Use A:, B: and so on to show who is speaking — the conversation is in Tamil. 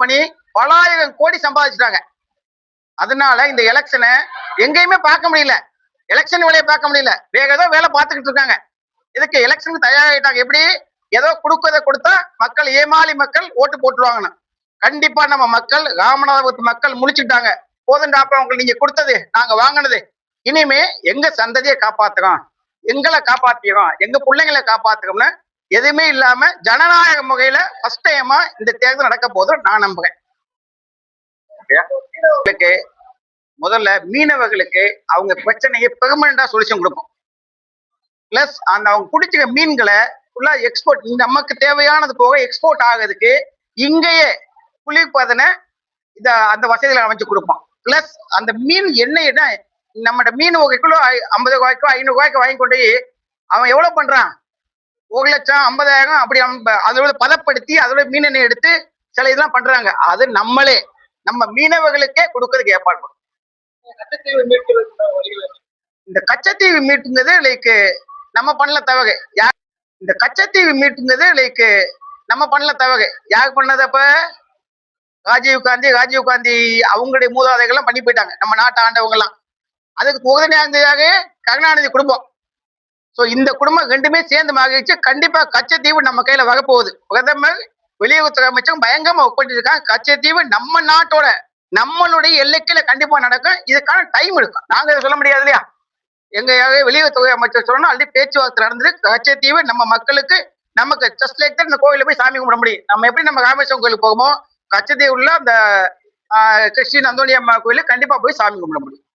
A: பண்ணி பலாயிரம் கோடி சம்பாதிச்சிட்டாங்க. அதனால இந்த எலெக்ஷனை எங்கேயுமே பார்க்க முடியல, எலெக்ஷன் வேலையை பார்க்க முடியல, வேற ஏதோ வேலை பார்த்துக்கிட்டு இருக்காங்க. இதுக்கு எலெக்ஷனுக்கு தயாராகிட்டாங்க. எப்படி ஏதோ கொடுக்கறத கொடுத்தா மக்கள் ஏமாளி மக்கள் ஓட்டு போட்டுருவாங்கன்னு. கண்டிப்பா நம்ம மக்கள் ராமநாதபுரத்து மக்கள் முடிச்சுட்டாங்க. போதுண்டாப்ப உங்களுக்கு நீங்க கொடுத்தது நாங்க வாங்கினது, இனிமே எங்க சந்ததியை காப்பாத்துறோம், எங்களை காப்பாத்திக்கிறோம், எங்க பிள்ளைங்களை காப்பாத்துறோம்னு எதுவுமே இல்லாம ஜனநாயக முறையில ஃபர்ஸ்ட் டைமா இந்த தேர்தல் நடக்க போதும் நான் நம்புறேன். முதல்ல மீனவர்களுக்கு அவங்க பிரச்சனையை பெர்மனண்டா சொல்யூஷன் கொடுப்போம். பிளஸ் அந்த அவங்க பிடிச்சிக்க மீன்களை ஃபுல்லா எக்ஸ்போர்ட், நமக்கு தேவையானது போக எக்ஸ்போர்ட் ஆகுறதுக்கு இங்கேயே குளிர்பதனை அந்த வசதிகளை அமைச்சு கொடுப்போம். பிளஸ் அந்த மீன் என்ன நம்ம மீன் ஒரு கிலோ 50 ரூபாய்க்கோ 500 ரூபாய்க்கு வாங்கி கொண்டு அவன் எவ்வளவு பண்றான், 1,00,000 50,000 அப்படி அதோட பதப்படுத்தி அதோட மீன் எண்ணெய் எடுத்து சில இதெல்லாம் பண்றாங்க. அது நம்மளே நம்ம மீனவர்களுக்கே கொடுக்கறதுக்கு ஏற்பாடு பண்ணும். இந்த கச்சத்தீவு மீட்டுங்கிறது லைக் நம்ம பண்ணல தவறு. இந்த கச்சத்தீவு மீட்டுங்கிறது லைக் நம்ம பண்ணல தவறு. யார் பண்ணதப்ப ராஜீவ் காந்தி அவங்களுடைய மூதாதைகள்லாம் பண்ணி போயிட்டாங்க, நம்ம நாட்டை ஆண்டவங்க எல்லாம். அதுக்கு உறுதுணையாக கருணாநிதி குடும்பம். சோ இந்த குடும்பம் ரெண்டுமே சேர்ந்து மகிழ்ச்சி. கண்டிப்பா கச்சத்தீவு நம்ம கையில வரப்போகுது. பிரதமர் வெளியுறவுத்துறை அமைச்சரும் பயங்கரமா ஒப்பிட்டு இருக்காங்க. கச்சத்தீவு நம்ம நாட்டோட நம்மளுடைய எல்லைக்குள்ள கண்டிப்பா நடக்கும். இதுக்கான டைம் எடுக்கும். நாங்க சொல்ல முடியாது இல்லையா, எங்க வெளியுறவுத்துறை அமைச்சர் சொல்லணும். ஆல்ரெடி பேச்சுவார்த்தை நடந்திருக்கு. கச்சத்தீவு நம்ம மக்களுக்கு நமக்கு ஜஸ்ட் லைக் தான் இந்த கோவில போய் சாமி கும்பிட முடியும். நம்ம எப்படி நம்ம ராமேஸ்வரம் கோயிலுக்கு போகுமோ கச்சத்தீவுல அந்த கிறிஸ்டின் அந்தோணி அம்மா கோயிலுக்கு கண்டிப்பா போய் சாமி கும்பிட முடியும்.